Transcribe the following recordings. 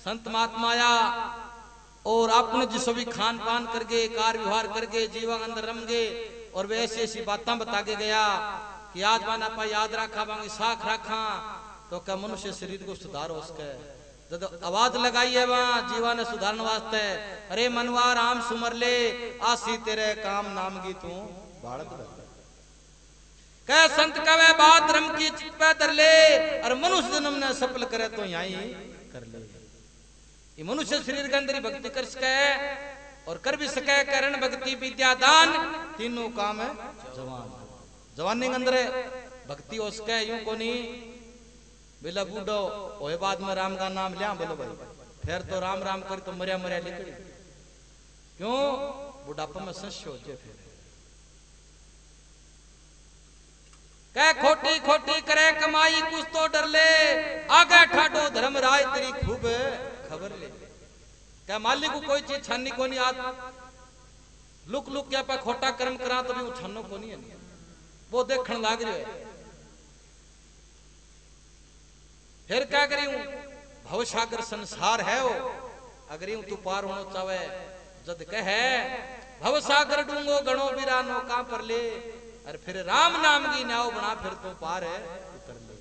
संत महात्मा आया और अपने जिसो भी खान पान करके कार व्यवहार करके जीवन अंदर रम गए और वे ऐसी ऐसी बातें बता के गया कि आज बाना पा याद रखा बांगी साख रखा तो क्या मनुष्य शरीर को सुधार हो सके। जब आवाज लगाई है वहां जीवा ने सुधारने वास्ते, अरे मनवा राम सुमर ले आसी तेरे काम नाम की तू बाड़क कह संत कवे बात रम की चित पे धर ले और मनुष्य जन्म ने सफल करे तो यही कर ले। ये मनुष्य शरीर के अंदर ही भक्ति कर सके और कर भी सके करण भक्ति विद्या दान तीनों काम है जवान जवानी के अंदर भक्ति हो सके। यूं को नहीं बेला बूढ़ो ओए बाद में राम का नाम लिया बोलो भाई फिर तो राम राम कर तो मरिया मरिया निकली क्यों बुढ़ापा में संशय हो जाए। फिर कह खोटी खोटी करे कमाई कुछ तो डर ले आगे ठाडो धर्म राय तेरी खूब खबर ले। क्या मालिक को कोई चीज छानी को नहीं आत लुक लुक क्या पे खोटा कर्म करा तो भी वो छानो को नहीं है वो देखने लाग रहे है। फिर क्या करी हूं भवसागर संसार है वो अगर यूं तू पार होना चाहे जद कहे भवसागर डूंगो गणो बिरानो कहां पर ले और फिर राम नाम की नाव बना फिर तो पार है उतर ले।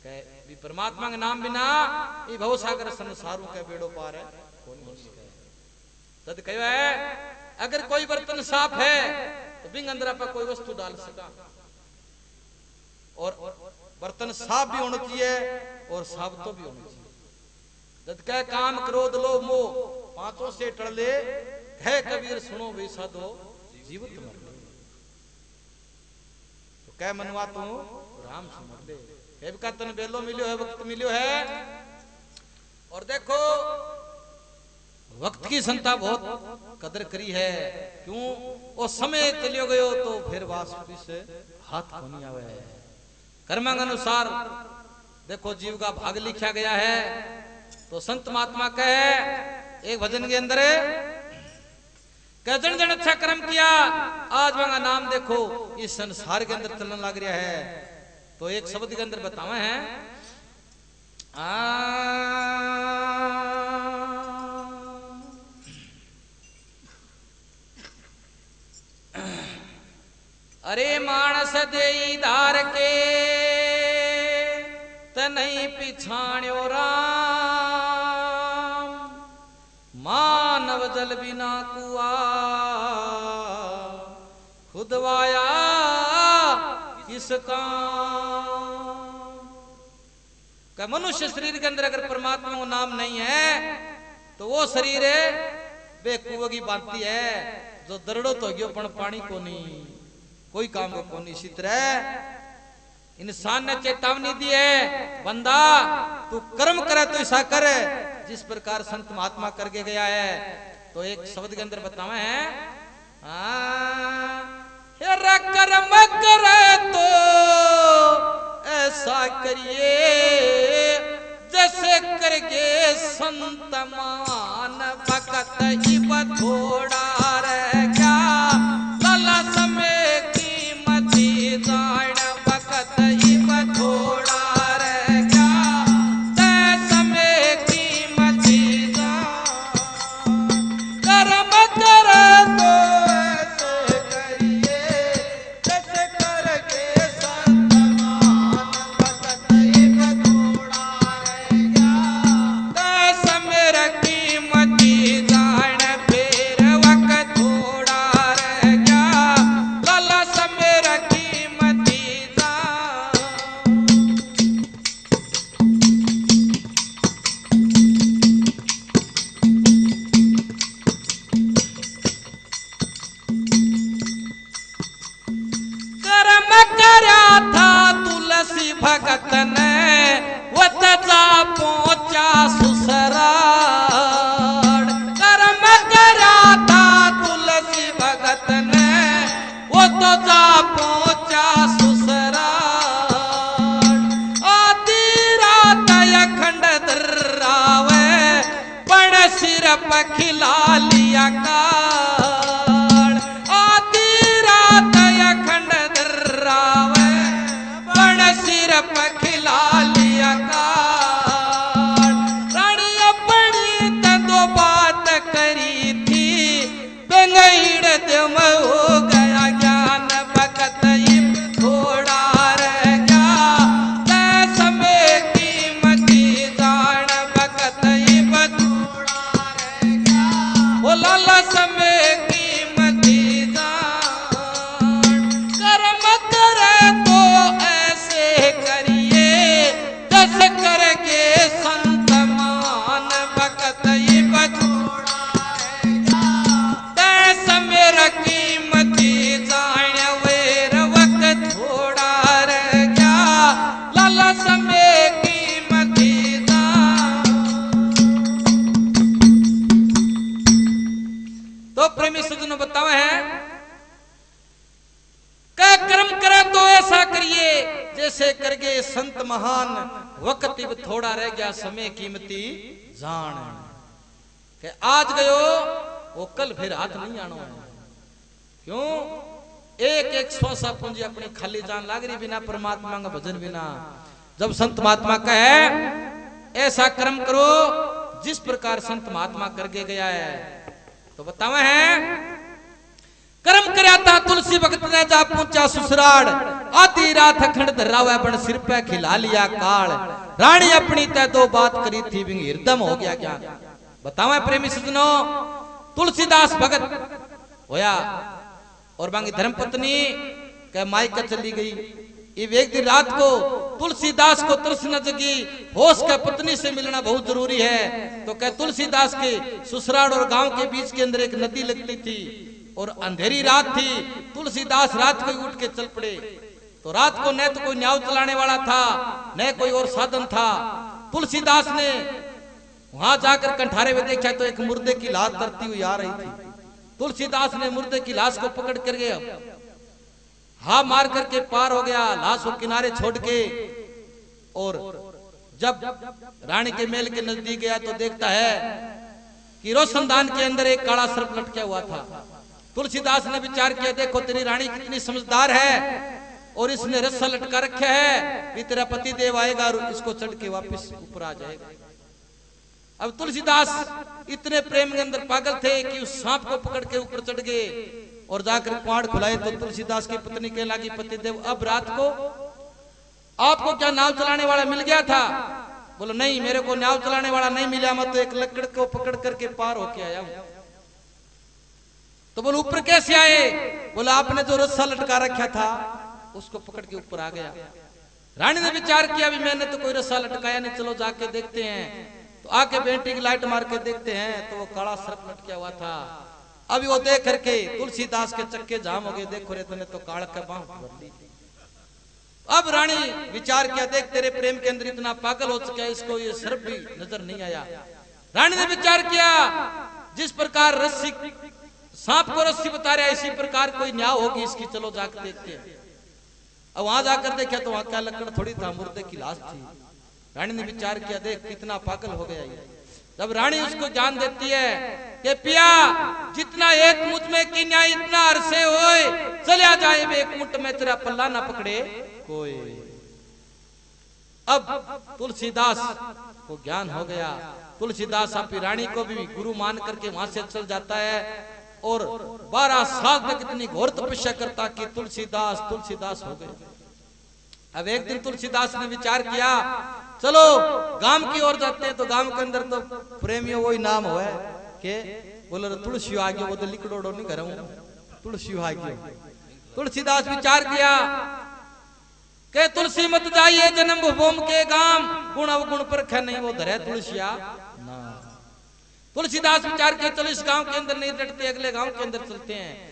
कह भी परमात्मा के नाम बिना ये भवसागर संसारों के बेड़ो पार है कौन हो सके। तद कहो है अगर कोई बर्तन साफ है तो बिंग अंदर पर कोई वस्तु डाल सका और बर्तन साफ भी होना चाहिए और साफ तो भी होना चाहिए। जद कह काम क्रोध लोभ मोह पांचों से टल ले कह कबीर सुनो वे साधो जीवित मर ले। तो कह मनवा तू राम सुमर ले कह का तन बेलो मिलियो है वक्त मिलियो है। और देखो वक्त की संता बहुत कदर करी है क्यों वो समय चलियो गयो तो फिर वापस से हाथ को नहीं आवे। कर्म के अनुसार देखो जीव का भाग लिखा गया है। तो संत महात्मा कहे एक भजन के अंदर जन जन अच्छा कर्म किया आज वहां नाम देखो इस संसार के अंदर चलने लग रहा है। तो एक शब्द के अंदर बतावे हैं अरे मानस देई धार के तनई पिछाण्यो राम मानव जल बिना कुआ खुदवाया किस काम। का मनुष्य शरीर के अंदर अगर परमात्मा का नाम नहीं है तो वो शरीर बेकुआ की बांती है जो दरड़ो तो गयो पण पानी को नहीं कोई काम को नहीं। इसी तरह इंसान ने चेतावनी दी है बंदा तू कर्म करे तो ऐसा कर जिस प्रकार संत महात्मा करके गया है। तो एक शब्द के अंदर बतावे हैं कर्म करे तो ऐसा करिए जैसे करके संत मान भगत इब थोड़ा रह गया लला समय जान भगत इब थोड़ा रह गया तै समय कीमत कर्म करे तो ऐसे करिए जैसे करके संत मान भगत इब थोड़ा रह गया तै समय कीमत जान फिर वक्त थोड़ा रह गया लला समय भगत ने वो तजा पहुंचा ससुराल कर्म करा था तुलसी भगत ने वो तजा पहुंचा ससुराल आधी रात अखंड दर्रावे पण सिर पर खिला लिया काल आधी रात अखंड दर्रावे सिर पर खिला लिया काल रानी अब वक्त महान, वक्त इब थोड़ा रह गया, समय कीमती जान। के आज गयो वो कल फिर हाथ नहीं आनो है। क्यों? एक एक सोसा पूंजी अपनी खाली जान लाग रही बिना परमात्मा का भजन बिना। जब संत महात्मा कहे ऐसा कर्म करो जिस प्रकार संत महात्मा करके गया है, तो बतावे है कर्म करया था तुलसी भगत ने जा पहुंचा ससुराल, आधी रात अखंड धरावे बन सिर पे खिला लिया काल, रानी अपनी तय दो बात करी थी बिंग हृदम हो गया ज्ञान। बतावे प्रेमी सजनों, तुलसीदास भगत होया और बांगी धर्मपत्नी के मायका चली गई। एक दिन रात को तुलसीदास को तरस न जगी, होश के पत्नी से मिलना बहुत जरूरी है। तो कह तुलसीदास के ससुराल और गांव के बीच के अंदर एक नदी लगती थी और अंधेरी रात थी। तुलसीदास रात को उठ के चल पड़े। तो रात को न तो कोई नाव चलाने वाला था न कोई और साधन था। तुलसीदास ने वहां जाकर कंठारे में देखा तो एक मुर्दे की लाश तरती हुई आ रही थी। तुलसीदास ने मुर्दे की लाश को पकड़ कर गया, हाँ मार करके पार हो गया, लाश को किनारे छोड़ के। और जब रानी के महल के नजदीक गया तो देखता है कि रोशनदान के अंदर एक काला सर्प लटका हुआ था। तुलसीदास ने विचार किया, देखो तेरी रानी कितनी समझदार है और इसने रस्सा लटका रखा है कि तेरा पति देव आएगा और इसको चढ़ के वापस ऊपर आ जाएगा। अब तुलसीदास इतने प्रेम के अंदर पागल थे कि उस सांप को पकड़ के ऊपर चढ़ गए और जाकर कुआड़ खुलाए। तो तुलसीदास की पत्नी कहने लगी, पति देव अब रात को आपको क्या नाव चलाने वाला मिल गया था? बोलो नहीं, मेरे को नाव चलाने वाला नहीं मिला, मैं तो एक लकड़ को पकड़ करके पार होके आया हूं। तो बोलो ऊपर कैसे आए? बोला आपने जो रस्सा लटका रखा था उसको पकड़ के ऊपर आ गया। रानी ने विचार किया, अभी मैंने तो कोई रस्सा लटकाया नहीं, चलो जाके देखते हैं। तो आके बेटी की लाइट मार के देखते हैं तो वो काला सर्प लटका हुआ था। अभी वो देख करके तुलसीदास के चक्के जाम हो गए, देखो रे तूने तो काल का बांह भर दी। अब रानी विचार किया, देख तेरे प्रेम के अंदर इतना पागल हो चुका है, इसको ये सर्प भी नजर नहीं आया। रानी ने विचार किया, जिस प्रकार रस्सी सांप को रस्सी बता रहा है इसी प्रकार कोई न्याय होगी इसकी, चलो जाकर देखते हैं। अब वहां जाकर देखा तो वहां क्या लकड़ थोड़ी था, मुर्दे की लाश थी। रानी ने विचार किया, देख कितना पागल हो गया ये। जब रानी उसको जान देती है कि पिया जितना एक मुझ में की न्याय इतना अरसे होए, चलिया जाए एक मुठ में तेरा पल्ला ना पकड़े कोई। अब तुलसीदास को ज्ञान हो गया। तुलसीदास अपनी रानी को भी गुरु मान करके वहां से चल जाता है और 12 साल तक इतनी घोर तपस्या करता कि तुलसीदास तुलसीदास हो गए। अब एक दिन तुलसीदास ने विचार किया, चलो गांव की ओर जाते हैं। तो गांव के अंदर तो प्रेमियों वही नाम हुआ के बोले तुलसी आ गया, वो तो लिकड़ोड़ो नहीं करूं, तुलसी आ गया। तुलसीदास विचार किया के तुलसी मत जाइए जन्म भूमि के गांव, गुण अवगुण पर ख नहीं वो धरे तुलसिया ना। तुलसीदास विचार किया, चलो इस गांव के अंदर नहीं डटते, अगले गांव के अंदर चलते हैं।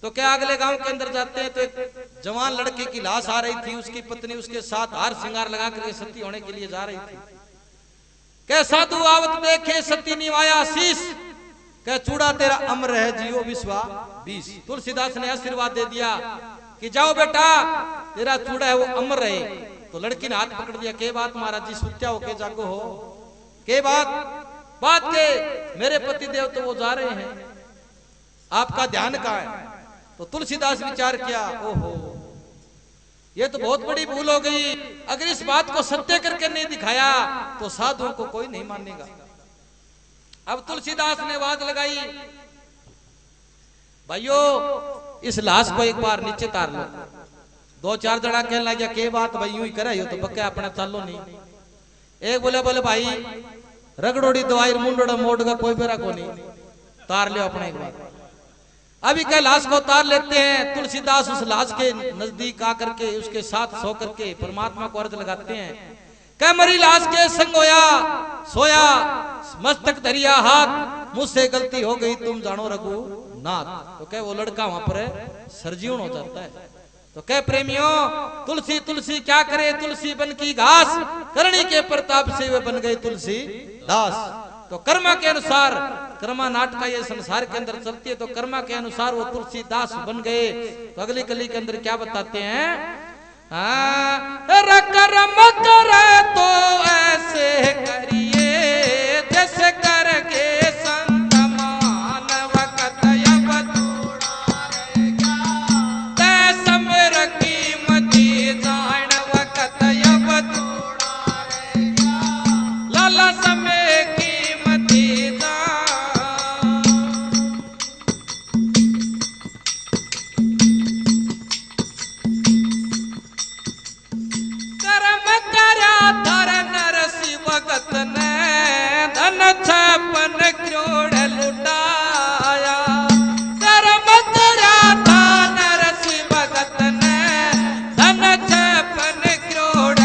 तो क्या अगले गांव के अंदर जाते हैं तो एक जवान लड़के की लाश आ रही थी, उसकी पत्नी उसके साथ हार श्रृंगार लगा कर सती होने के लिए जा रही थी। कह साधु आवत देखे सती निवाया शीश, कह चूड़ा तेरा अमर है जियो विश्वा 20। तुलसीदास ने आशीर्वाद दे दिया कि जाओ बेटा तेरा चूड़ा है वो अमर रहे। तो लड़की ने हाथ पकड़ दिया, के बात महाराज जी सुत्या हो के जागो हो, के बात के मेरे पति देव तो वो जा रहे हैं, आपका ध्यान कहाँ है? तो तुलसीदास विचार किया, ओहो ये तो बहुत बड़ी भूल हो गई, अगर इस बात को सत्य करके नहीं दिखाया तो साधुओं को कोई नहीं मानेगा। अब तुलसीदास ने आवाज लगाई, भाइयों इस लाश को एक बार नीचे तार लो। 2-4 जड़ा कहने लग गया, के बात भाई यूं ही करे तो पक्का अपने चालो नहीं। एक बोले भाई रगड़ोड़ी दवाई मुंडोड़ा मोड़ का कोई बेरा को नहीं, तार लियो अपने एक बार। अभी क्या लाश को उतार लेते हैं। तुलसीदास उस लाश के नजदीक आकर के उसके साथ सो करके परमात्मा को अर्ज लगाते हैं, कह मरी लाश के संग होया सोया, मस्तक धरिया हाथ, मुझसे गलती हो गई तुम जानो रघुनाथ। तो कह वो लड़का वहां पर सरजीवन हो जाता है। तो कह प्रेमियों तुलसी तुलसी क्या करे, तुलसी बन की घास, करणी के प्रताप से वे बन गए तुलसी दास। तो कर्मा के अनुसार, कर्मा नाटका ये संसार के अंदर चलती है, तो कर्मा के अनुसार वो तुलसीदास बन गए। तो अगली कली के अंदर क्या बताते हैं, कर्म करे तो ऐसे करिए जैसे करके संत मान वक्त अब थोड़ा रह गया तैसा मेरा कीमती जान वक्त अब थोड़ा रह गया लाला समय कीमती धन 56 करोड़ लुटाया कर्म करा था नरसिंह भगत ने धन 56 करोड़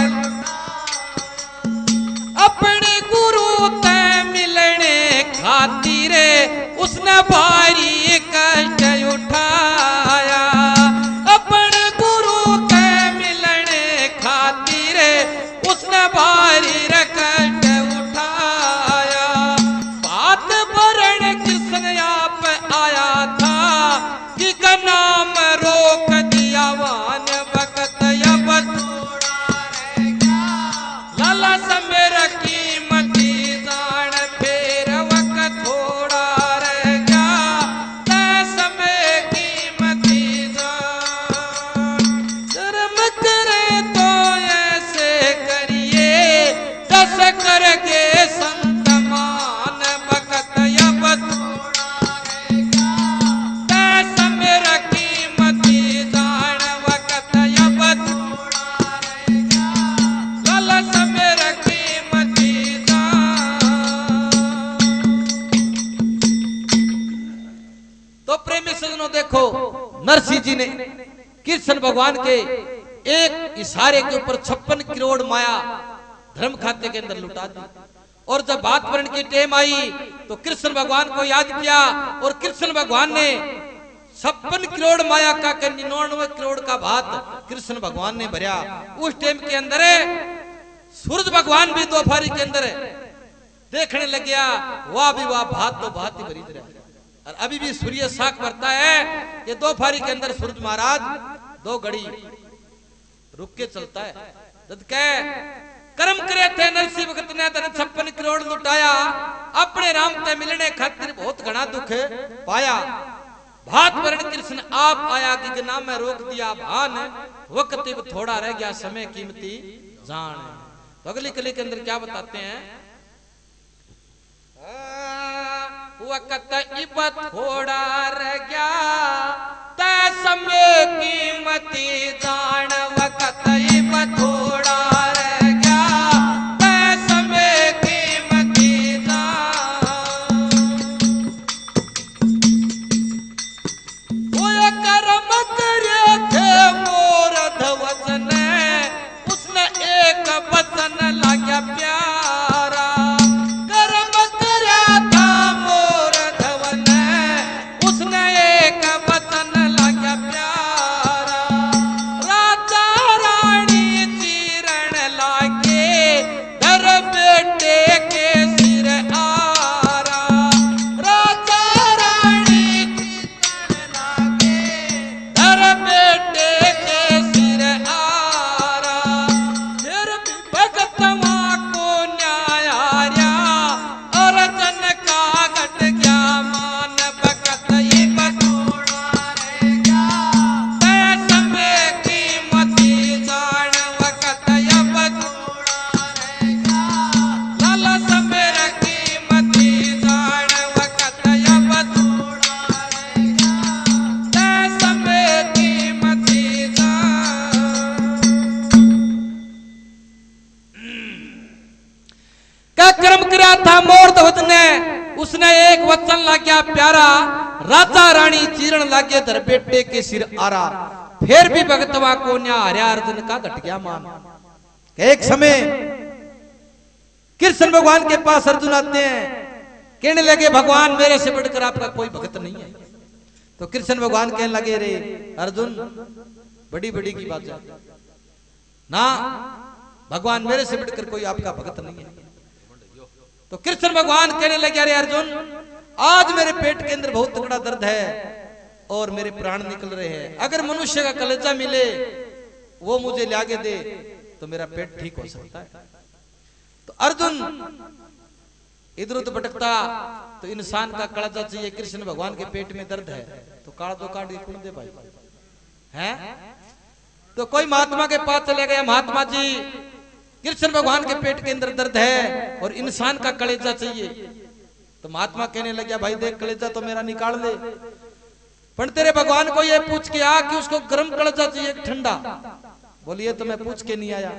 अपने गुरु ते मिलने खातिर उसने भारी कष्ट उठाया अपने गुरु ते मिलने खातिर उसने भारी कष्ट नाम रोक दिया वान वक्त अब थोड़ा रह गया लाला समेर कीमती जान फिर वक्त थोड़ा रह गया तैसा में कीमती जान कर्म करे तो ऐसे करिए दस करके संत मान वक्त अब थोड़ा रह गया तैसा मेरा कीमती जान वक्त अब थोड़ा रह गया लाला मेरा कीमती तो प्रेमी सजनों देखो नरसिंह जी ने कृष्ण भगवान के एक इशारे के ऊपर 56 करोड़ माया धर्म खाते के अंदर लुटा दी और जब भात भरण की टेम आई तो कृष्ण भगवान को याद किया और कृष्ण भगवान ने 56 करोड़ माया का 99 करोड़ का भात कृष्ण भगवान ने भरा। उस टाइम के अंदर सूरज भगवान भी दोपहरी के अंदर देखने लग गया वाह भी वाह भात तो भात ही भरी रहा और अभी भी सूर्य साख भरता है कि दोपहरी के अंदर सूरज महाराज 2 घड़ी रुक के चलता है। जब कर्म करे थे नरसिंह भगत ने धन 56 करोड़ लुटाया अपने राम ते मिलने खातिर बहुत घना दुख पाया भात भरण कृष्ण आप आया कि गना में रोक दिया भान वक्त इब थोड़ा रह गया समय कीमती जान। तो अगली कली के अंदर क्या बताते हैं वक्त इब थोड़ा रह गया तै समय कीमती जान वक्त इब थोड़ा रह गया तै समय कीमती जान। वो कर्म करे थे मोर ध्वज ने उसने एक वचन लाग्या प्यारा कर्म करया था मोर ध्वज ने उसने एक वचन लाग्या प्यारा राजा रानी चीरण लागे धर बेटे के सिर आरा राजा रानी चीरण लागे धर बेटे के सिर आरा फिर भी भगतवा को न्याय आर्या और जन का घट गया मान भगत ये बथोड़ा रह गया तै समय कीमती जान वक्त ये बथोड़ा रह गया लाला समय कीमती जान वक्त ये बथोड़ा रह गया तै समय कीमती जान। क्या कर्म करा था मोर ध्वज ने उसने एक वचन लाग्या प्यारा राजा रानी चीरण लागे धर बेटे के सिर आरा फिर भी भगतवा को न्या हरिया अर्जुन का घट गया मान। एक समय कृष्ण भगवान के पास अर्जुन आते हैं कहने लगे भगवान मेरे से बढ़कर आपका कोई भगत नहीं है। तो कृष्ण भगवान कहने लगे रे अर्जुन बड़ी बड़ी की बात है ना भगवान मेरे से बढ़कर कोई आपका भगत नहीं है। तो कृष्ण भगवान कहने लगे अरे अर्जुन आज मेरे पेट के अंदर बहुत तगड़ा दर्द है और मेरे प्राण निकल रहे हैं। अगर मनुष्य का कलेजा मिले वो मुझे लाके दे तो मेरा पेट ठीक हो सकता है। तो अर्जुन इधर उधर भटकता, तो इंसान का कलेजा चाहिए, कृष्ण भगवान के पेट में दर्द है तो काढ़ दो, काढ़ कौन दे भाई है। तो कोई महात्मा के पास चले गया, महात्मा जी कृष्ण भगवान के पेट के अंदर दर्द है और इंसान का कलेजा चाहिए। तो महात्मा कहने लगा, भाई देख कलेजा तो मेरा निकाल दे, पर तेरे भगवान को ये पूछ के आ कि उसको गर्म कलेजा चाहिए ठंडा। बोलिए तो मैं पूछ के नहीं आया।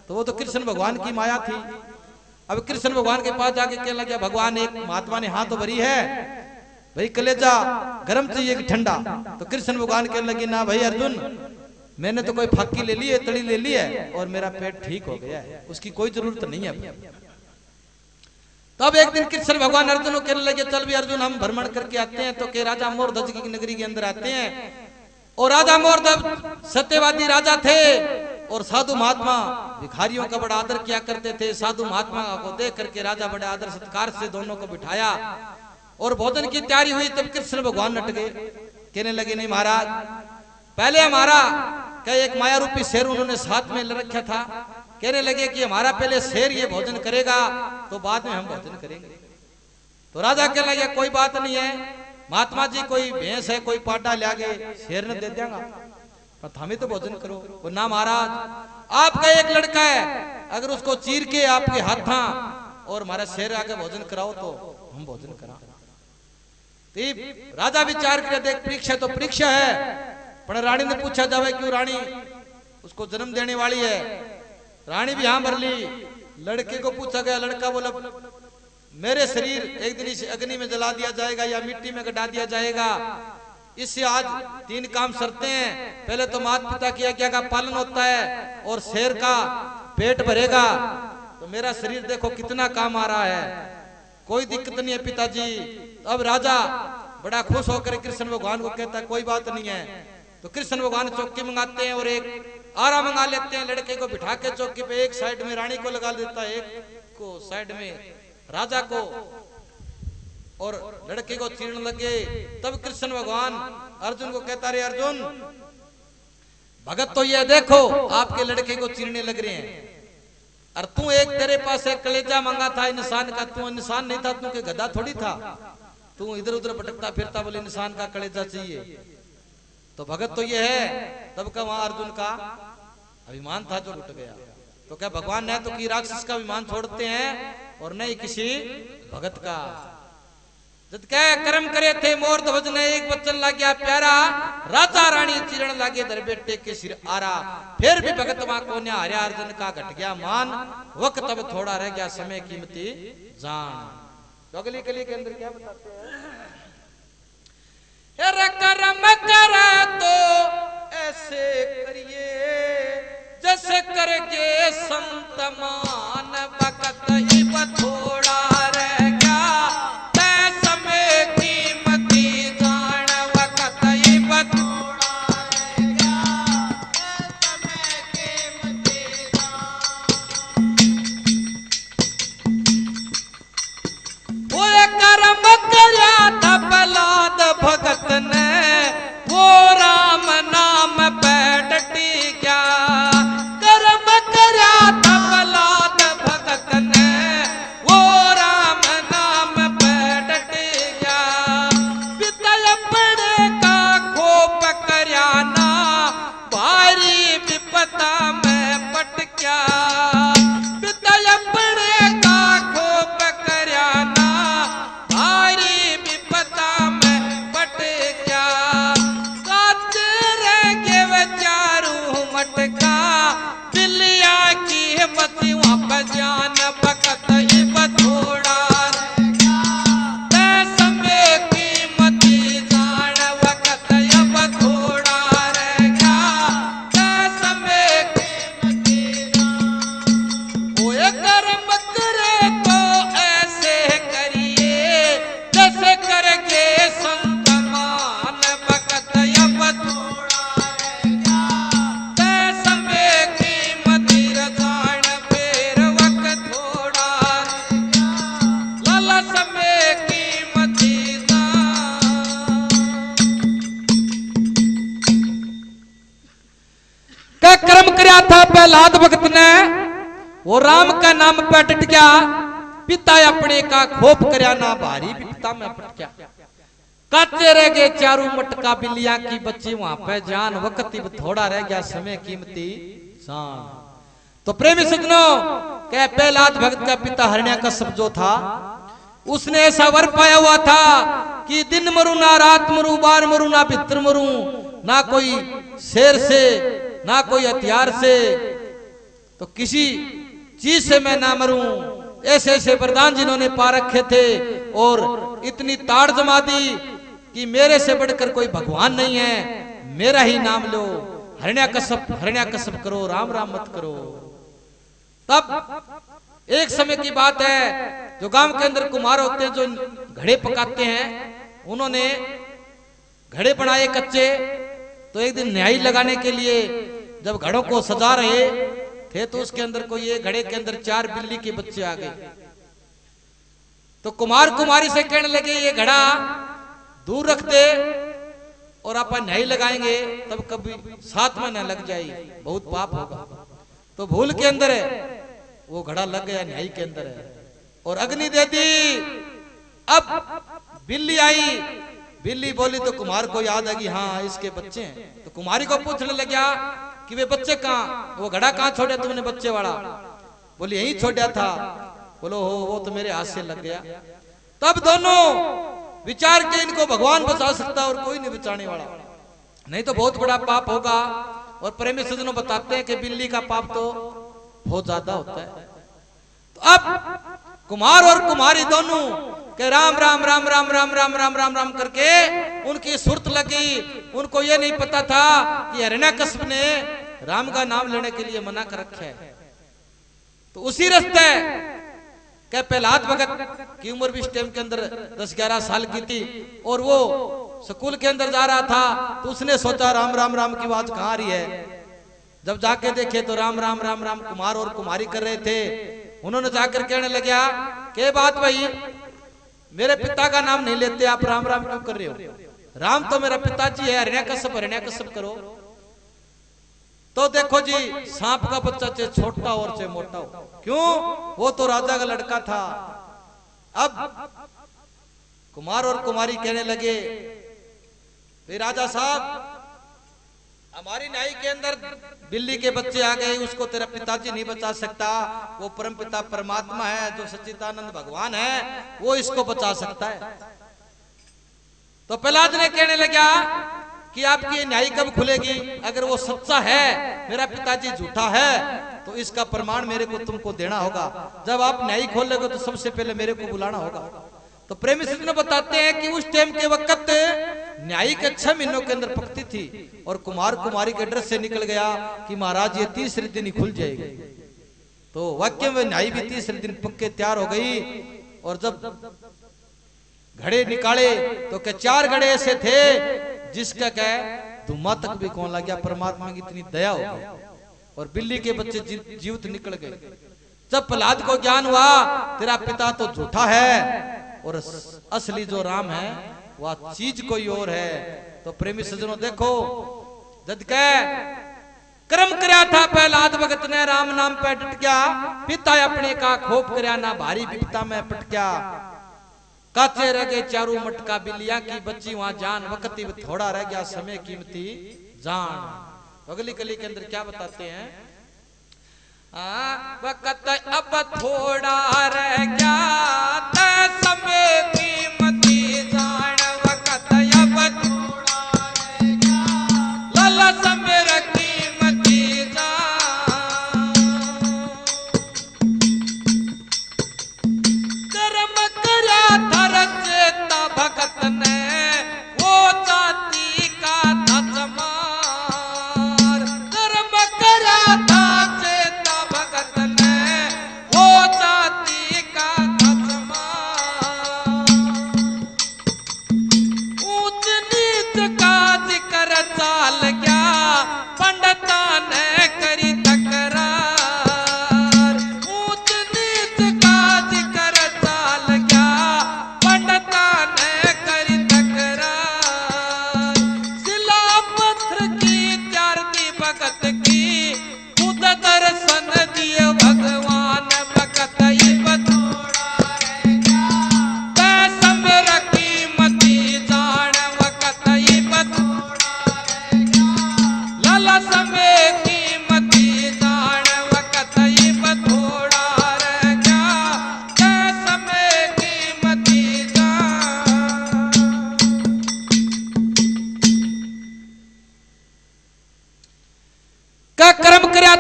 तो वो तो कृष्ण भगवान की माया थी। अब कृष्ण भगवान के पास जाके कहने लगा, भगवान एक महात्मा ने हाथ भरी है, भाई कलेजा गर्म चाहिए कि ठंडा। तो कृष्ण भगवान कहने लगे, ना भाई अर्जुन, मैंने तो कोई फाकी ले ली है, तड़ी ले ली है और मेरा पेट ठीक हो गया है, उसकी कोई जरूरत नहीं है। तब एक दिन कृष्ण भगवान अर्जुन को कहने लगे, चल भी अर्जुन हम भ्रमण करके आते हैं। तो के राजा मोरध्वज की नगरी के अंदर आते हैं, और राजा मोरध्वज सत्यवादी राजा थे और साधु महात्मा भिखारियों का बड़ा आदर किया करते थे। साधु महात्मा को देख करके राजा बड़े आदर सत्कार से दोनों को बिठाया और भोजन की तैयारी हुई। तब कृष्ण भगवान नट गए, कहने लगे, नहीं महाराज, पहले हमारा क्या एक माया रूपी शेर उन्होंने साथ में ले रखा था। कहने लगे कि हमारा पहले शेर ये भोजन करेगा तो बाद में हम भोजन करेंगे। तो राजा कहने लगे, कोई बात नहीं है महात्मा जी, कोई भैंस है, कोई पाटा ले आगे शेर ने दे देगा, पर हमें तो भोजन करो। वो ना महाराज, आपका एक लड़का है, अगर उसको चीर के आपके हाथा और हमारा शेर आके भोजन कराओ तो हम भोजन करा। राजा विचार करे, देख परीक्षा तो परीक्षा है, पर रानी ने पूछा जावे क्यों, रानी उसको जन्म देने वाली है। रानी भी हाँ भर ली। लड़के को पूछा गया, लड़का बोला, मेरे शरीर एक दिन इस अग्नि में जला दिया जाएगा या मिट्टी में गड़ा दिया जाएगा, इससे आज 3 काम शर्तें हैं। पहले तो माता पिता की आज्ञा का पालन होता है और शेर का पेट भरेगा। तो मेरा शरीर देखो कितना काम आ रहा है, कोई दिक्कत नहीं है पिताजी। अब राजा बड़ा खुश होकर कृष्ण भगवान को कहता है, कोई बात नहीं है। तो कृष्ण भगवान चौकी मंगाते हैं और एक आरा मंगा लेते हैं। लड़के को बिठा के चौकी पे एक साइड में रानी को लगा देता है, एक को साइड में राजा को, और लड़के को चीरने लगे। तब कृष्ण भगवान अर्जुन को कहता, रे अर्जुन भगत, तो ये देखो आपके लड़के को चीरने लग रहे हैं, और तू एक तेरे पास एक कलेजा मांगा था इंसान का, तू इंसान नहीं था, तू के गधा थोड़ी था, तू इधर उधर भटकता फिरता, बोले इंसान का कलेजा चाहिए। तो भगत तो ये है। तब का वहां अर्जुन का अभिमान था जो लुट गया। तो क्या भगवान ने तो कि राक्षस का अभिमान छोड़ते हैं और नहीं किसी भगत का। जब क्या कर्म करे थे मोरध्वज ने, एक वचन लग गया प्यारा, राजा रानी चिरण लागे दर बेटे के सिर आरा। फिर भी भगत वहां को ने हार्या, अर्जुन का घट गया मान, वक्त तब थोड़ा रह गया समय कीमती जान। तो अगली कली के अंदर क्या बताते हैं, कर्म करे तो ऐसे करिए जैसे करके संत मान, वक्त ही थोड़ा रह गया तै समय कीमती जान, वक्त ही थोड़ा रह गया तै समय कीमती जान। वो कर्म करया था प्रहलाद भगत ने, वो राम नाम पे डटी गया। कर्म करया था प्रहलाद भगत ने, वो राम नाम पे डटी गया। पिता अपने का खोप करया ना, भारी विपदा में पट गया। पिता अपने का खोप करया ना, भारी विपदा में पट गया। साथ रह के विचारू मटका, बिल्लिया की मती वहां पर जान, वक्त ही थोड़ा रह गया तै समय कीमती जान, वक्त ही थोड़ा रह गया तै समय कीमती जान। वो कर्म करे तो ऐसे करिए जैसे करके संत मान, वक्त ही थोड़ा रह गया तै समय कीमती जान। फिर वक्त थोड़ा रह गया लाला समय कीमती जान। क्या कर्म करया था प्रहलाद भगत ने, वो राम का नाम पे डट गया, पिता अपने का खोप करया ना भारी पिता में पटक्या। काचे रह गए चारू मटका बिल्लियां की बच्ची वहां पे जान, वक्त थोड़ा रह गया समय कीमती जान। तो प्रेमी सज्जनों, क्या प्रहलाद भगत का पिता हिरण्यकश्यप जो था, उसने ऐसा वर पाया हुआ था कि दिन मरू ना रात मरू, बार मरू ना भितर मरू, ना कोई शेर से ना कोई हथियार से, तो किसी चीज से मैं ना मरूं। ऐसे ऐसे वरदान जिन्होंने पा रखे थे और इतनी ताड़ जमा दी कि मेरे से बढ़कर कोई भगवान नहीं है, मेरा ही नाम लो, हिरण्यकश्यप करो, राम राम मत करो। तब एक समय की बात है, जो गांव के अंदर कुम्हार होते हैं जो घड़े पकाते हैं, उन्होंने घड़े बनाए कच्चे। तो एक दिन न्याई लगाने के लिए जब घड़ों को सजा रहे थे, तो उसके अंदर कोई एक घड़े के अंदर 4 बिल्ली के बच्चे आ गए। तो कुमार कुमारी से कहने लगे, ये घड़ा दूर रख दे और अपन न्याई लगाएंगे, तब कभी साथ में न लग जाए, बहुत पाप होगा। तो भूल के अंदर है वो घड़ा लग गया, न्याई के अंदर है, और अग्नि दे दी। अब बिल्ली आई, बिल्ली बोली तो कुमार को याद आ कि हाँ इसके बच्चे हैं। तो कुमारी को पूछने लगा कि वे बच्चे कहाँ, वो घड़ा कहाँ छोड़ा तुमने बच्चे वाला? बोली यही छोड़ा था। बोलो हो, वो तो मेरे हाथ से लग गया। तब दोनों विचार के इनको भगवान बचा सकता और कोई नहीं बचाने वाला, नहीं तो बहुत बड़ा पाप होगा। और प्रेमी सज्जनों बताते हैं कि बिल्ली का पाप तो बहुत ज्यादा होता है। तो अब कुमार और कुमारी दोनों के राम राम राम राम राम राम राम राम राम करके उनकी सुरत लगी। उनको ये नहीं पता था कि हिरण्यकश्यप ने राम का नाम लेने के लिए मना कर रखा है। तो उसी रास्ते क्या प्रहलाद भगत की उम्र भी इस टाइम के अंदर 10-11 साल की थी, और वो स्कूल के अंदर जा रहा था। तो उसने सोचा राम राम राम की आवाज कहाँ आ रही है। जब जाके देखे तो राम राम राम राम कुमार और कुमारी कर रहे थे। उन्होंने जाकर कहने लगा, के बात भाई, मेरे पिता का नाम नहीं लेते आप, राम राम क्यों कर रहे हो? राम तो मेरा पिताजी है, हिरण्यकश्यप करो। तो देखो जी, सांप का बच्चा चाहे छोटा और चाहे मोटा हो, क्यों? वो तो राजा का लड़का था। अब कुमार और कुमारी कहने लगे, राजा साहब हमारी न्याय के अंदर बिल्ली के बच्चे आ गए, उसको तेरा पिताजी नहीं बचा सकता। वो परम पिता परमात्मा है, जो सच्चिदानंद भगवान है, वो इसको बचा सकता है। तो प्रहलाद ने कहने लगा कि आपकी न्याय कब खुलेगी? अगर वो सच्चा है, मेरा पिताजी झूठा है, तो इसका प्रमाण मेरे को तुमको देना होगा। जब आप न्याय खोलेगे तो सबसे पहले मेरे को बुलाना होगा। तो प्रेमी सिद्ध बताते हैं कि उस टाइम के वक्त न्यायी के 6 महीनों के अंदर पकती थी, और कुमार कुमारी के ड्रेस से निकल गया कि महाराज ये 30 दिन ही खुल जाएगी। तो वाक्य में न्यायी भी 30 दिन पक्के तैयार हो गई। और जब घड़े निकाले तो क्या 4 घड़े ऐसे थे जिसका क्या धुआं तक भी कौन लग गया। परमात्मा की इतनी दया हो गई, और बिल्ली के बच्चे जीवित निकल गए। जब प्रहलाद को ज्ञान हुआ तेरा पिता तो झूठा है और असली जो राम है वह चीज कोई और है। तो प्रेमी सज्जनों देखो, जद के कर्म करया था प्रहलाद भगत ने, राम नाम पे डट गया, पिता अपने का खोप करया ना भारी विपता में पट गया। काचे रह गए चारू मटका बिल्लियां की बच्ची वहां जान, वक्त थोड़ा रह गया समय कीमती जान। अगली कली के अंदर क्या बताते हैं, वक्त अब थोड़ा रह गया समय कीमती जान, वक्त अब थोड़ा रह गया लाला समय कीमती जान। कर्म करया था रचेता भगत ने, वो जाति का था जमार। कर्म करया था चेता भगत ने, वो जाति का था जमार।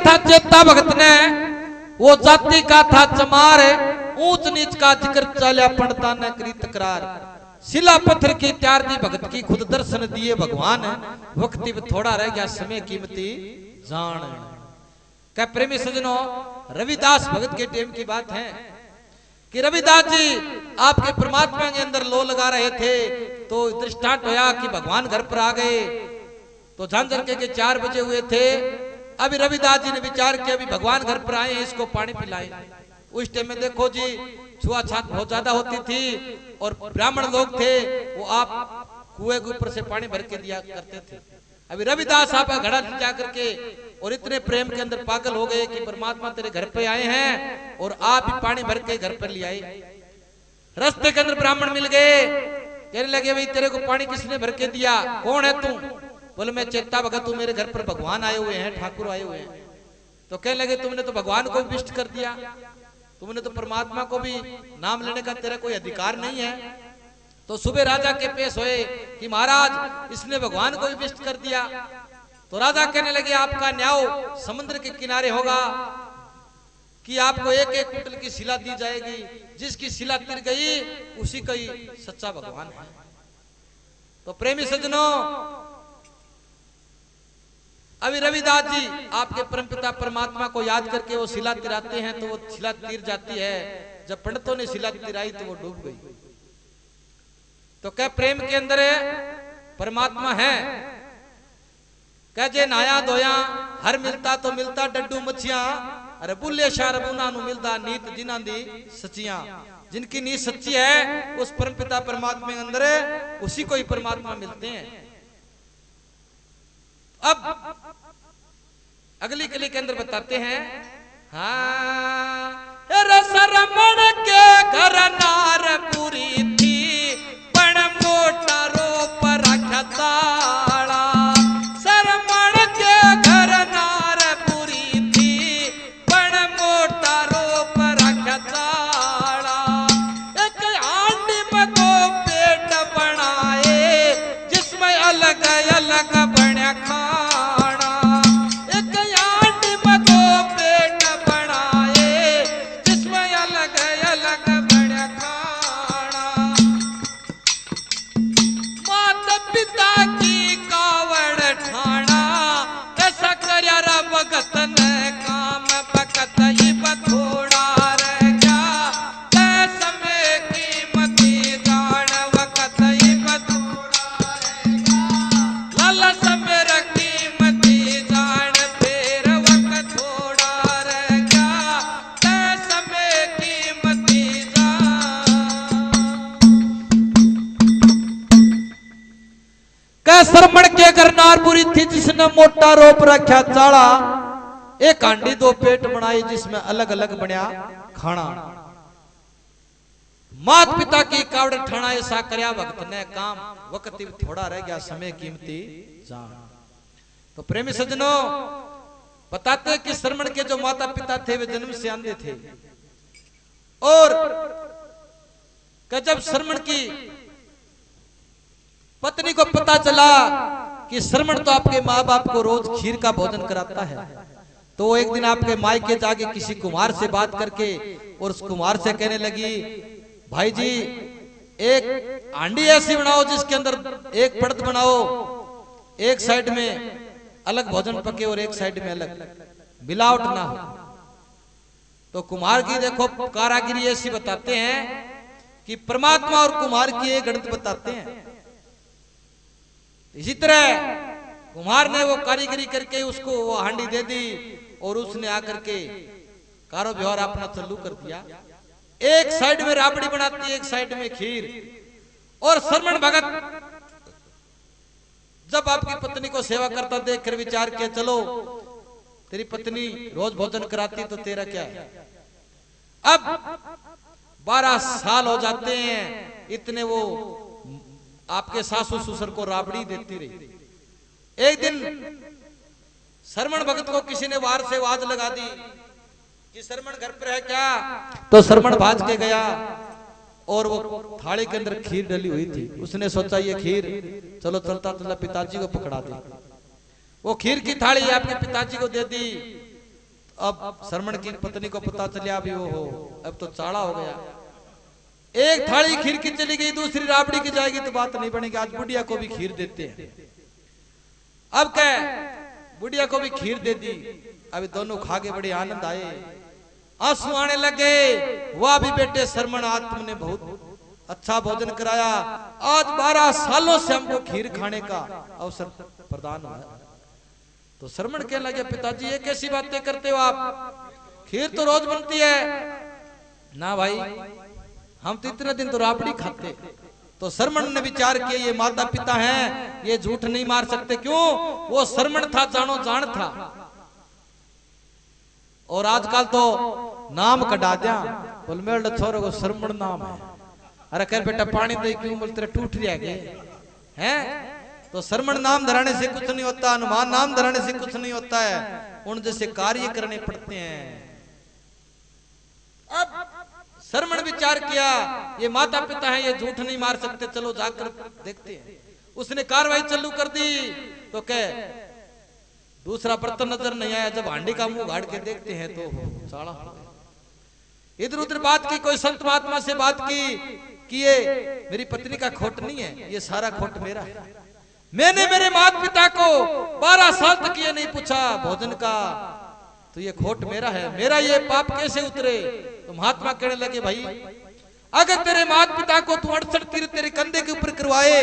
था चेता भगत ने, वो जाति का था चमार, ऊंच नीच का जिक्र चाल्या पंडिता ने करी तकरार। शिला पत्थर की त्यार दी भगत की, खुद दर्शन दिए भगवान, वक्ति में थोड़ा रह गया समय कीमती जान। क्या प्रेमी सजनों, रविदास भगत के टाइम की बात है कि रविदास जी आपके परमात्मा के अंदर लो लगा रहे थे, तो दृष्टांत होया कि भगवान घर पर आ गए। तो झांझर के 4 बजे हुए थे। अभी रविदास जी ने विचार किया अभी भगवान घर पर आए, इसको पानी पिलाएं। उस टाइम में देखो जी छुआछात बहुत ज्यादा होती थी, और ब्राह्मण लोग थे वो आप कुएं के ऊपर से पानी भर के दिया करते थे। अभी रविदास आप घड़ा जा करके और इतने प्रेम के अंदर पागल हो गए कि परमात्मा तेरे घर पे आए हैं और आप ही पानी भर के घर पर ले आए। रास्ते के अंदर ब्राह्मण मिल गए, कहने लगे भाई तेरे को पानी किसने भर के दिया, कौन है तू? बोले मैं चेता भगत हूं, मेरे घर पर भगवान आए हुए हैं, ठाकुर आए हुए हैं। तो कहने लगे तुमने तो भगवान को विष्ट कर दिया, तुमने तो परमात्मा को भी नाम लेने का तेरा कोई अधिकार नहीं है। तो सुबह राजा के पेश होए कि महाराज इसने भगवान को भी विष्ट कर दिया। तो राजा कहने लगे आपका न्याय समुद्र के किनारे होगा कि आपको एक एक कुंटल की शिला दी जाएगी, जिसकी शिला तिर गई उसी का ही सच्चा भगवान है। तो प्रेमी सज्जनों, अभी रविदास जी आपके परमपिता परमात्मा को याद करके वो शिला तिराते हैं, तो वो शिला तिर जाती है। जब पंडितों ने शिला तिराई तो वो डूब गई। तो क्या प्रेम के अंदर परमात्मा है? कह जे नहाया धोया हर मिलता तो मिलता डड्डू मच्छियां, अरे बुल्ले शाह रबूना नु मिलता नीत जिन्हां दी सच्चियां। जिनकी नीत सच्ची है उस परमपिता परमात्मा के अंदर उसी को ही परमात्मा मिलते हैं। अब अगली कली के अंदर बताते हैं, हाँ रसरमण के घर नार पूरी थी, बड़ मोटा रोप रखा ताड़ा। सरमण के घर नार पूरी थी, बड़ मोटा रोप रखा ताड़ा। एक आंटी में 2 पेट बनाए, जिसमें अलग अलग बना खाना। एक आंटी में 2 पेट बनाए, जिसमें अलग अलग बना खाना। माता पिता की कावड़ ठाना, ऐसा करया रा भगत ने काम बकत ही बथोड़ा रह गया। कैसा में कीमती जान वकत ही बथोड़ा रह गया। लाला समेर कीमती जान फिर वक्त थोड़ा रह गया। कैसा में कीमती जान। सरमण के घर नारपुरी थी, जिसने मोटा रोप रखा चाड़ा। एक हांडी 2 पेट बनाई, जिसमें अलग अलग बनया खाना। मात पिता की कावड़ ठाना, ऐसा करया भक्त ने काम वक्त थोड़ा रह गया, समय कीमती जान। तो प्रेमी सज्जनों, बताते कि सरमण के जो माता पिता थे वे जन्म से अंधे थे, और जब सरमण की पत्नी को पता चला कि सरमण तो आपके माँ बाप को रोज खीर का भोजन कराता है, तो वो एक दिन आपके मायके जाके किसी कुम्हार से बात करके और उस कुम्हार से कहने लगी, भाई जी एक हांडी ऐसी बनाओ जिसके अंदर एक परत बनाओ, एक साइड में अलग भोजन पके और एक साइड में अलग, मिलावट ना हो। तो कुम्हार की देखो कारागिरी ऐसी बताते हैं कि परमात्मा और कुम्हार की एक गणित बताते हैं। इसी तरह कुम्हार ने वो कारीगरी करके उसको वो हांडी दे दी, और उसने आकर के कारो व्यवहार अपना चालू कर दिया। एक साइड में राबड़ी बनाती, एक साइड में खीर। और सरमण भगत जब आपकी पत्नी को सेवा करता देख कर विचार किया, चलो तेरी पत्नी रोज भोजन कराती तो तेरा क्या है। अब 12 साल हो जाते हैं, इतने वो आपके सासू ससुर को राबड़ी देती रही। एक दिन सरमण भगत को किसी ने वार से आवाज लगा दी कि सरमण घर पर है क्या? तो सरमण भाज के गया और वो थाली के अंदर खीर डली हुई थी। उसने सोचा ये खीर चलो चलता चलता पिताजी को पकड़ा दे। वो खीर की थाली आपके पिताजी को दे दी। अब श्रमण की पत्नी को पता चलिया अभी वो हो, अब तो चाड़ा हो गया। एक थाली खीर की चली गई, दूसरी राबड़ी की जाएगी तो बात नहीं बनेगी। आज बुढ़िया को भी खीर देते हैं। अब क्या, बुढ़िया को भी खीर दे दी। अभी दोनों खा के बड़े आनंद आए, आंसू आने लगे। वाह भी बेटे श्रमण, आज तुमने बहुत अच्छा भोजन कराया। आज 12 सालों से हमको खीर खाने का अवसर प्रदान हुआ। तो श्रमण कहने लगे, पिताजी ये कैसी बातें करते हो आप, खीर तो रोज बनती है ना भाई, हम तो इतने दिन तो राबड़ी खाते। तो श्रमण ने विचार किया, ये माता पिता हैं, ये झूठ नहीं मार सकते। क्यों, वो श्रमण था, जानो जान था। और आजकल तो नाम कटा दिया, बोल मेरे छोरे को श्रमण नाम है। अरे कह बेटा पानी दे, क्यों बोल तेरे टूट रहा है। तो श्रमण नाम धराने से कुछ नहीं होता, हनुमान नाम धराने से कुछ नहीं होता है, उन जैसे कार्य करने पड़ते हैं। अब श्रमण विचार किया, ये माता पिता हैं, ये झूठ नहीं मार सकते, चलो जाकर देखते हैं। उसने कार्रवाई चालू कर दी। तो कह दूसरा बर्तन नजर नहीं आया। जब हांडी का मुंह गाड़ के देखते हैं तो साड़ा। इधर उधर बात की, कोई संत महात्मा से बात की कि ये मेरी पत्नी का खोट नहीं है, ये सारा खोट मेरा है। मैंने मेरे माता पिता को 12 साल तक ये नहीं पूछा भोजन का, तो ये खोट मेरा है, मेरा ये पाप कैसे उतरे। तो महात्मा कहने लगे, भाई अगर तेरे माता पिता को तू 68 तीर तेरे कंधे के ऊपर करवाए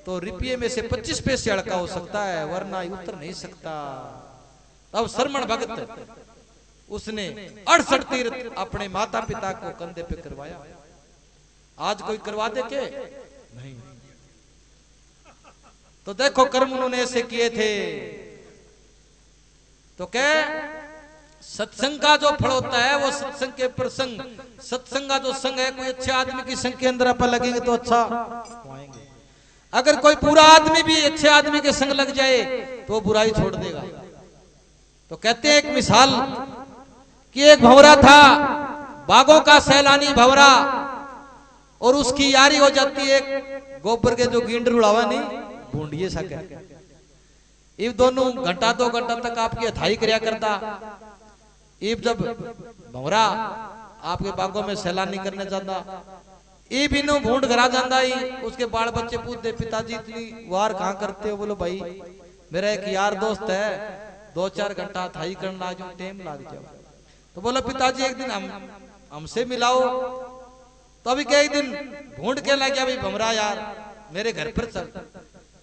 तो रुपये में से 25 पैसे अड़का हो सकता है, वरना उतर नहीं सकता। अब श्रमण भगत उसने 68 तीर अपने माता पिता को कंधे पे करवाया। आज कोई करवा दे के नहीं। तो देखो कर्म उन्होंने ऐसे किए थे। तो क्या सत्संग का जो फल होता है वो सत्संग के प्रसंग, सत्संग का जो संग है, कोई अच्छे आदमी की संग के अंदर अपन लगेंगे तो अच्छा पाएंगे। अगर कोई बुरा आदमी भी अच्छे आदमी के संग लग जाए तो बुराई छोड़ देगा। तो कहते हैं एक मिसाल कि एक भंवरा था, बागों का सैलानी भंवरा, और उसकी यारी हो जाती है गोबर के जो गिंड उड़ावा नहीं ढूंढिए सके। इब दोनों घंटा 2 घंटा तक आपकी अथाई करया करता। इब जब भंवरा आपके बागों में सैलानी करने जाता, इब इनो भूंड करा जाता ही। उसके बाल बच्चे पूछते, पिताजी इतनी वार कहाँ करते हो। बोलो भाई मेरा एक यार दोस्त है, 2-4 घंटा अथाई करना आज टाइम लग जाओ। तो बोलो पिताजी एक दिन हमसे मिलाओ। तो अभी क्या एक दिन ढूंढ के लग गया, भाई भंवरा यार मेरे घर पर चल।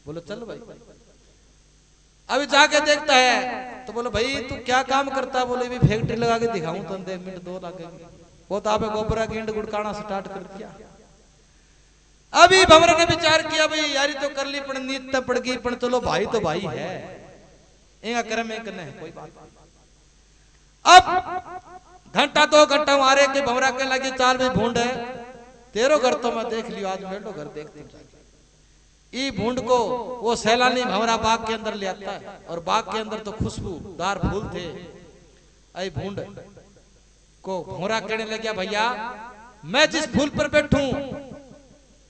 बोलो चल भाई। अभी जाके देखता है तो बोलो भाई तू क्या काम करता। बोले भी फैक्ट्री लगा के दिखाऊं तो 1 मिनट 2 लगेंगे। वो तो आप गोबरा गेंड गुड़काना स्टार्ट कर दिया। अभी भंवरा ने विचार किया, भाई यारी तो कर ली, पण नीत तो पड़ गई, पण चलो भाई तो भाई है, इंगा कर्म में करना है, कोई बात। अब घंटा 2 घंटा मारे के भंवरा के लगे, चाल भाई भूंड है, तेरो घर तो मैं देख लियो, आज मेरे घर देखते। ई भूंड को वो सैलानी भंवरा बाग के अंदर ले आता है, और बाग के अंदर तो खुशबूदार फूल थे। आई भूंड को भंवरा कहने लगा, भैया मैं जिस फूल पर बैठूं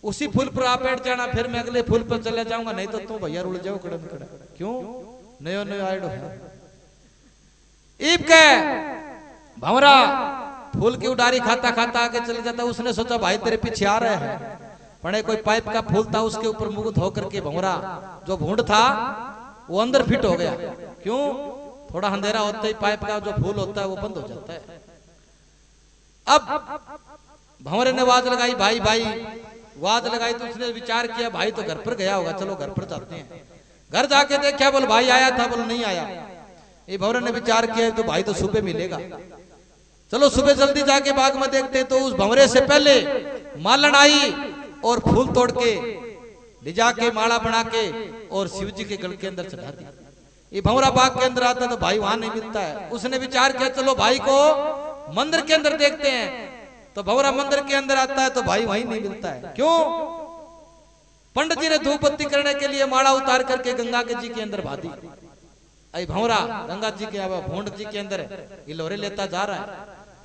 उसी फूल पर आप बैठ जाना, फिर मैं अगले फूल पर चले जाऊंगा, नहीं तो तुम भैया रुड़ जाओ कड़म कड़ा। क्यों, नयो नयो आइडो है। ईब के भंवरा फूल की उडारी खाता खाता आगे चले जाता। उसने सोचा भाई तेरे पीछे आ रहे हैं, पड़े कोई पाइप का फूल था, उसके ऊपर मुगत होकर के भंवरा जो भूंड था वो अंदर फिट हो गया। क्यों, थोड़ा अंधेरा होता ही पाइप का जो फूल होता है वो बंद हो जाता है। अब भंवरे ने आवाज लगाई, भाई भाई, आवाज लगाई तो उसने विचार किया भाई तो घर पर गया होगा, चलो घर पर जाते हैं। घर जाके देखा, बोल भाई आया था, बोल नहीं आया। ये भंवरे ने विचार किया तो भाई तो सुबह मिलेगा, चलो सुबह जल्दी जाके बाग में देखते। तो उस भंवरे से पहले मालन आई और फूल तोड़ के ले जाके माला बना के और शिव जी के गल के अंदर चढ़ा दी। ये भंवरा बाग के अंदर आता तो भाई वहां नहीं मिलता है। उसने विचार किया चलो भाई को मंदिर के अंदर देखते हैं। तो भंवरा मंदिर के अंदर आता है तो भाई वहीं नहीं मिलता है। क्यों, पंडित जी ने धूप बत्ती करने के लिए माला उतार करके गंगा के जी के अंदर भादी। आई भंवरा गंगा जी के भूंड जी के अंदर गिलोरे लेता जा रहा है।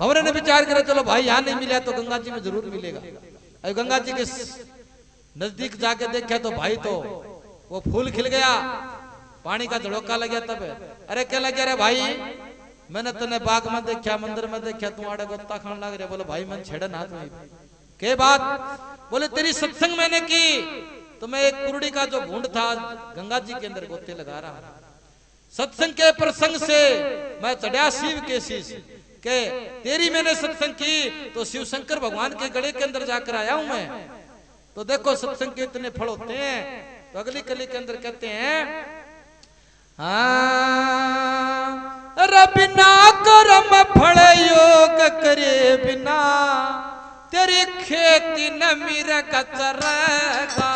भंवरे ने विचार करे चलो भाई यहाँ नहीं मिला तो गंगा जी में जरूर मिलेगा। गंगा जी के नजदीक जाके देखा तो भाई तो वो फूल खिल गया, पानी का झड़ोका लग गया। तब अरे क्या लग गया रे भाई, मैंने तने बाग में देखा, मंदिर में देखा, तू आड़े गोता खान लग रहा। बोले भाई मन छेड़ा ना तुम्हें के बात। बोले तेरी सत्संग मैंने की तो मैं एक कुरड़ी का जो भूंड था गंगा जी के अंदर गोते लगा रहा हूं। सत्संग के प्रसंग से मैं चढ़ा शिव के शीश के तेरी मैंने सत्संग की तो शिव शंकर भगवान के गले के अंदर जाकर आया हूं मैं। तो देखो सत्संग के इतने फल होते हैं। तो अगली कली के अंदर कहते हैं बिना कर्म फल योग करे बिना तेरी खेती न मीर कचरेगा।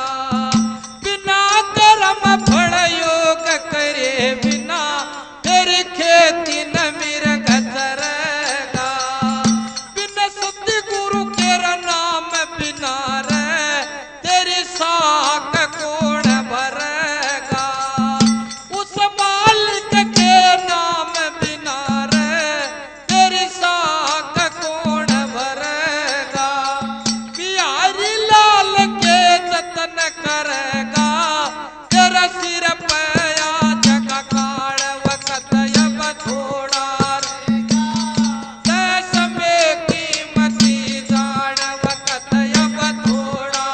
बिना कर्म फल योग करे बिना तेरी खेती न मीर कचरेगा। बिना सतगुरु के नाम बिना रे तेरी साख कौन भरेगा। उस मालिक के नाम बिना रे तेरी साख कौन भरेगा। बिहारी लाल के जतन करेगा तेरा सिर पे आज का काल वक्त अब थोड़ा देश में कीमती जान वक्त अब थोड़ा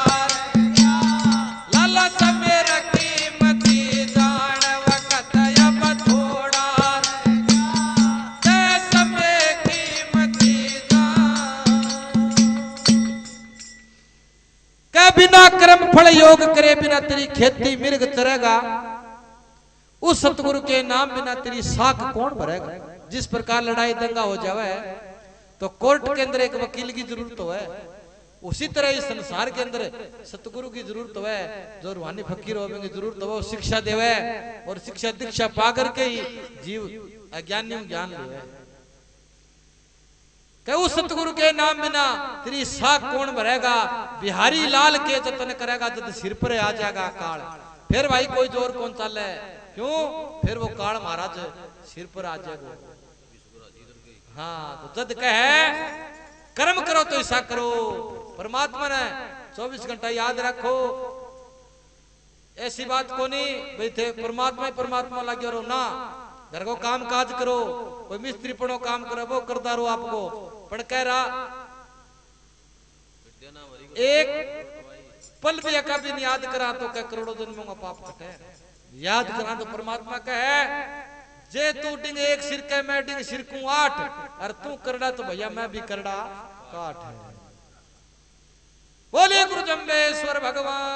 लाला समेर कीमती जान वक्त अब थोड़ा देश में कीमती जान। के बिना कर्म फल योग करे बिना तेरी खेती मिर्ग चरेगा। उस सतगुरु के नाम बिना तेरी साख कौन भरेगा। जिस प्रकार लड़ाई दंगा हो जावे तो कोर्ट के अंदर एक वकील की जरूरत है, उसी तरह इस संसार के अंदर सतगुरु की जरूरत है। जो रूहानी फकीर होंगे जरूरत है वो शिक्षा देवे और शिक्षा दीक्षा पा करके ही जीव अज्ञानियों ज्ञान लेवे। उस सतगुरु के नाम बिना तेरी साख कौन भरेगा। बिहारी लाल के जतन करेगा जब सिर पर आ जाएगा काल। फिर भाई कोई जोर कौन चाले क्यों, फिर वो काल महाराज सिर पर आ जाएगा। हाँ तो जद कहे कर्म करो तो ऐसा करो। परमात्मा ने 24 घंटा याद रखो, ऐसी बात को नहीं भाई थे परमात्मा लगे रहो ना। घर को काम काज करो, कोई मिस्त्री पड़ो काम करो वो करता रहो आपको। पर कह रहा एक पल भी का भी याद करा तो क्या करोड़ों जन्मों का पाप कटे। याद करा तो परमात्मा कहे जे तू डिंग एक सिर के मैं डिंग सिर को 8 और तू करड़ा तो भैया मैं भी करड़ा काट है। बोले गुरु जम्बेश्वर भगवान।